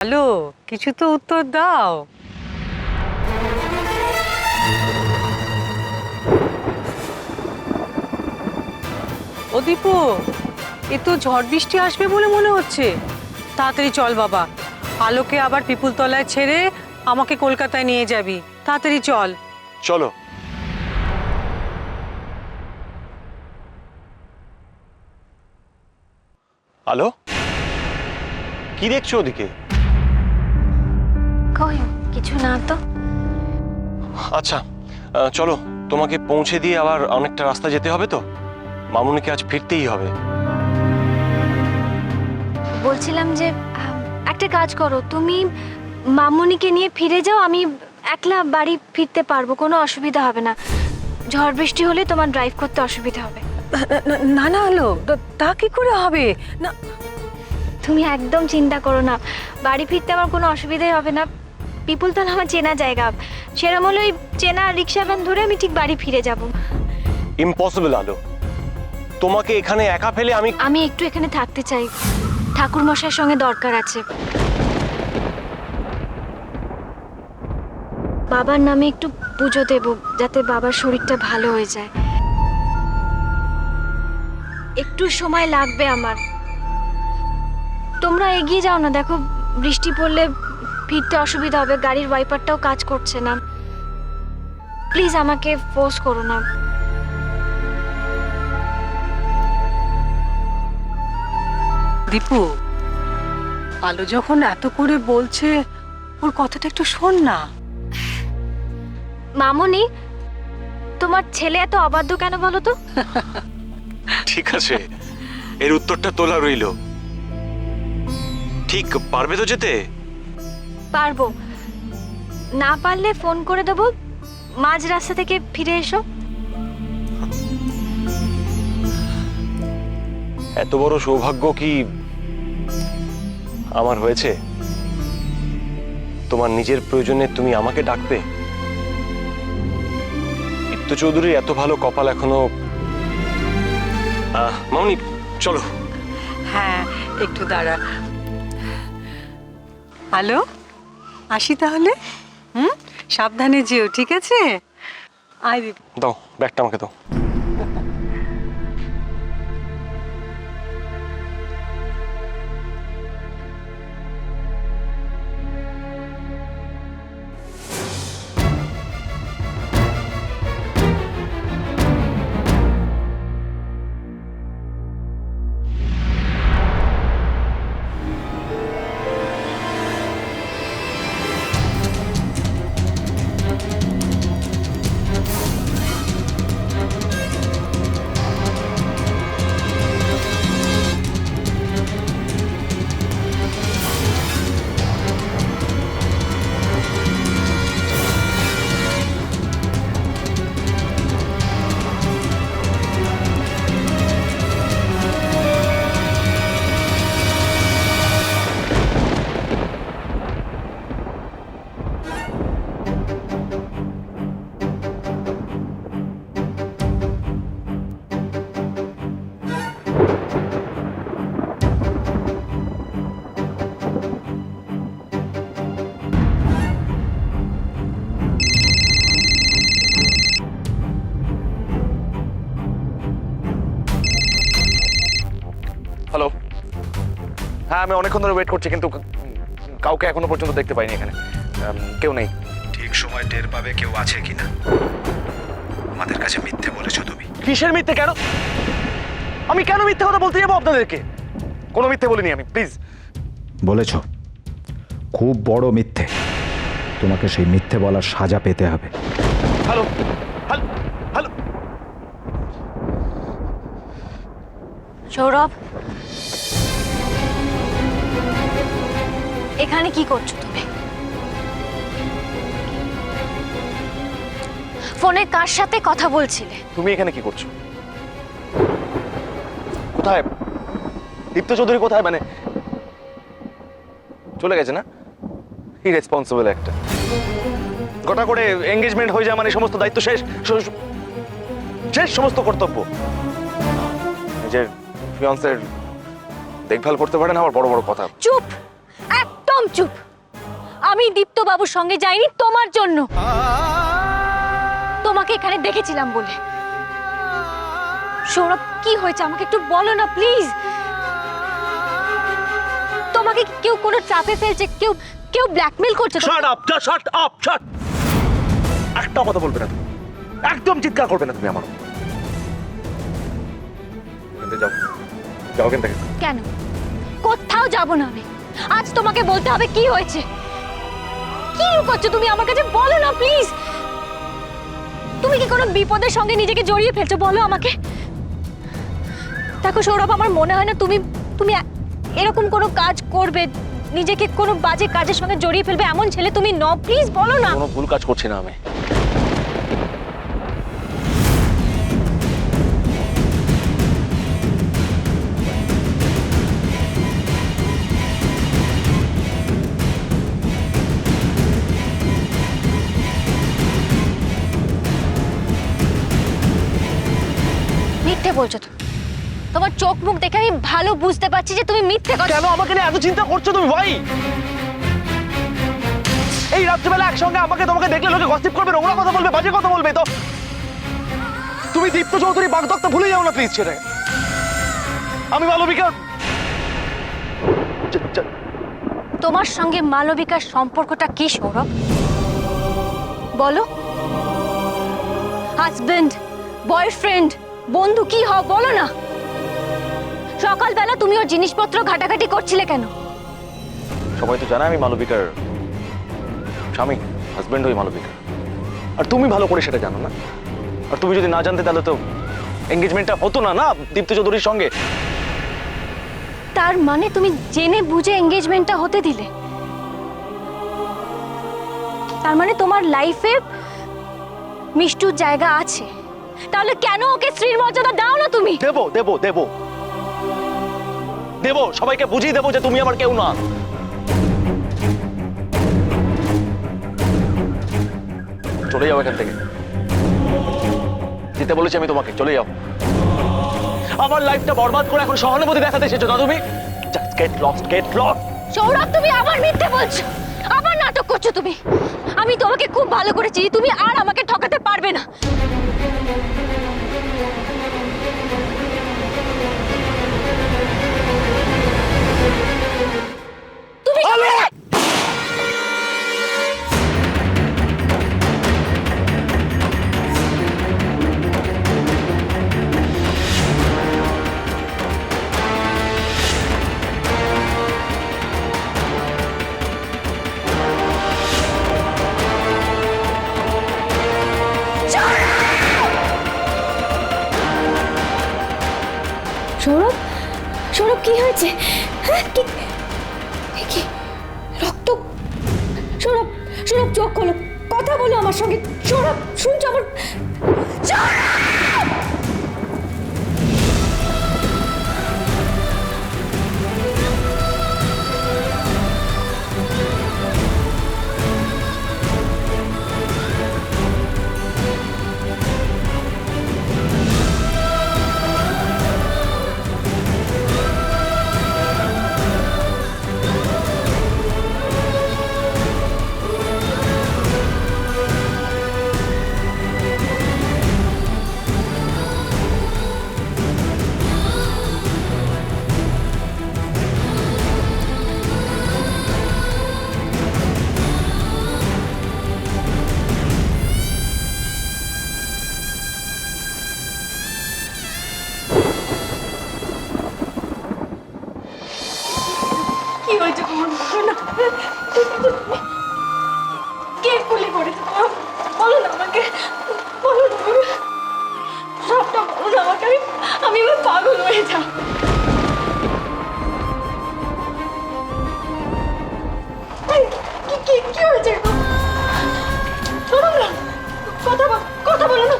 Hello, কিছু তো উত্তর দাও। ও দীপু, এ তো ঝড় বৃষ্টি আসবে বলে মনে হচ্ছে। তাড়াতাড়ি চল বাবা, আলোকে আবার পিপুলতলায় ছেড়ে আমাকে কলকাতায় নিয়ে যাবি। তাড়াতাড়ি চল। চলো। আলো, কি দেখছো ওদিকে? কই কিছু না তো। আচ্ছা, চলো, তোমাকে পৌঁছে দিয়ে আবার অনেকটা রাস্তা যেতে হবে তো। মামুনিকে আজ ফিরতেই হবে। বলছিলাম যে একটা কাজ করো, তুমি মামুনিকে নিয়ে ফিরে যাও, আমি একলা বাড়ি ফিরতে পারবো, কোনো অসুবিধা হবে না। ঝড় বৃষ্টি হলে তোমার ড্রাইভ করতে অসুবিধা হবে। না না আলো, তা কি করে হবে? না, তুমি একদম চিন্তা করো না, বাড়ি ফিরতে আমার কোনো অসুবিধাই হবে না। পিপুলতলা আমার চেনা জায়গা, সেরকম হলে ওই চেনা রিক্সা ভ্যান ধরে আমি ঠিক বাড়ি ফিরে যাব। ইম্পসিবল আলো, তোমাকে এখানে একা ফেলে আমি একটু এখানে থাকতে চাই, ঠাকুর মশাইয়ের সঙ্গে দরকার আছে। বাবার নামে একটু পুজো দেব, যাতে বাবার শরীরটা ভালো হয়ে যায়। একটু সময় লাগবে আমার। তোমরা এগিয়ে যাও না, দেখো বৃষ্টি পড়লে ফিরতে অসুবিধা হবে, গাড়ির ওয়াইপারটাও কাজ করছে না। প্লিজ আমাকে ফোর্স করো না। দীপু, আলো যখন এত করে বলছে, ওর কথাটা একটু শোন না। মামুনি, তোমার ছেলে এত অবাধ্য কেন বলো তো? ঠিক আছে, এর উত্তরটা তোলা রইল। ঠিক পারবে তো যেতে? পারবো, না পারলে ফোন করে দেবো, মাঝ রাস্তা থেকে ফিরে এসো। এত বড় সৌভাগ্য কি আমার হয়েছে? তোমার নিজের প্রয়োজনে তুমি আমাকে ডাকবে? দীপ্ত চৌধুরীর এত ভালো কপাল এখনো। মামনি, চলো। হ্যাঁ, একটু দাঁড়া। হ্যালো, আসি তাহলে। সাবধানে যেও, ঠিক আছে? আয় দীপু। দাও ব্যাগটা আমাকে দাও। হ্যালো, হ্যাঁ আমি অনেকক্ষণ ধরে ওয়েট করছি, কিন্তু কাউকে এখনো পর্যন্ত দেখতে পাইনি এখানে। কেউ নেই। ঠিক সময় টের পাবে কেউ আছে কিনা। আমাদের কাছে মিথ্যে বলেছো তুমি। কিসের মিথ্যে? কেন আমি কেন মিথ্যে কথা বলতে যাবো আপনাদেরকে? কোনো মিথ্যে বলিনি আমি, প্লিজ। বলেছ, খুব বড় মিথ্যে। তোমাকে সেই মিথ্যে বলার সাজা পেতে হবে। হ্যালো হ্যালো হ্যালো, সৌরভ, এখানে কি করছো তুমি? ফোনে কার সাথে কথা বলছিলে? তুমি এখানে কি করছো? কোথায় দীপ্ত চৌধুরী? কোথায়? মানে চলে গেছে না? ইরেসপন্সিবল একটা। গোটা করে এঙ্গেজমেন্ট হয়ে যায় মানে সমস্ত দায়িত্ব শেষ, শেষ সমস্ত কর্তব্য। নিজের ফিয়ান্সের দেখভাল করতে পারে না, আবার বড় বড় কথা। চুপ, একদম একদম চুপ। আমি দীপ্ত বাবুর সঙ্গে যাইনি তোমার জন্য, তোমাকে এখানে দেখেছিলাম বলে। সৌরভ, কি হয়েছে আমাকে একটু বলো না প্লিজ। তোমাকে কেউ কোনো ট্র্যাপে ফেলছে, কেউ কেউ ব্ল্যাকমেল করছে? শাট আপ, শাট আপ, শাট। একটা কথা বলবে না তুমি, একদম চিৎকার করবে না তুমি আমার। যাও যাও এখান থেকে। কেন? কোথাও যাব না আমি। আজ তোমাকে বলতে হবে কি হয়েছে। কি করছো তুমি আমার কাছে, বলো না প্লিজ। তুমি কি কোনো বিপদের সঙ্গে নিজেকে জড়িয়ে ফেলছো? বলো আমাকে। দেখো সৌরভ, আমার মনে হয় না তুমি তুমি এরকম কোনো কাজ করবে, নিজেকে কোনো বাজে কাজের সঙ্গে জড়িয়ে ফেলবে, এমন ছেলে তুমি ন। প্লিজ বলো না। কোনো ভুল কাজ করছি না আমি। মিথ্যে বলছো তুমি। তোমার চোখ মুখ দেখে আমি ভালো বুঝতে পারছি যে তুমি মিথ্যে কথা। কেন আমাকে নিয়ে এত চিন্তা করছো তুমি ভাই? এই রাত্রিবেলা একসঙ্গে আমাকে তোমাকে দেখলে লোকে গসিপ করবে, নোংরা কথা বলবে, বাজে কথা বলবে। তো তুমি দীপ্ত চৌধুরী বাগদত্তা ভুলে যাও না প্লিজ ছেড়ে। আমি মালবিকা। তোমার সঙ্গে মালবিকার সম্পর্কটা কি সৌরভ? বলো। হাজবেন্ড, বয়ফ্রেন্ড, বন্ধু কি হও বলো না। সকালবেলা তুমি ওর জিনিসপত্র ঘাটাঘাটি করছিলে কেন? সবাই তো জানে আমি মালবিকার স্বামী, হাজবেন্ড হই মালবিকা। আর তুমি ভালো করে সেটা জানো না। আর তুমি যদি না জানতে তাহলে তো এঙ্গেজমেন্টটা হতো না না দীপ্ত চৌধুরীর সঙ্গে। তার মানে তুমি জেনে বুঝে এঙ্গেজমেন্টটা হতে দিলে? তার মানে তোমার লাইফে মিষ্টুর জায়গা আছে। তাহলে কেন ওকে স্ত্রীর মর্যাদা দাও না তুমি? দেবো দেবো দেবো দেবো, সবাইকে বুঝিয়ে দেবো যে তুমি আমার কেউ না। চলে যাও এখান থেকে। যেতে বলেছি আমি তোমাকে, চলে যাও। আমার লাইফটা বরবাদ করে এখন সহানুভূতি দেখাতে এসেছো না তুমি? Just get lost, get lost. Sourav, তুমি আবার মিথ্যে বলছো, আবার নাটক করছো তুমি। আমি তোমাকে খুব ভালো করে চিনি, তুমি আর আমাকে ঠকাতে পারবে না। তুমি সৌরভ, সৌরভ কি হয়েছে? হ্যাঁ, কি রক্ত? সৌরভ, সৌরভ চোখ খোলো, কথা বলো আমার সঙ্গে। সৌরভ, শুনছো আমার? কি হয়েছে তোমার? বলো না। কে গুলি করেছে তোমার? বলো না আমাকে, বলো না আমাকে। সবটা বলো না আমাকে। আমি এবার পাগল হয়ে যাব। কি হয়েছে? বলো না, কথা বলো না।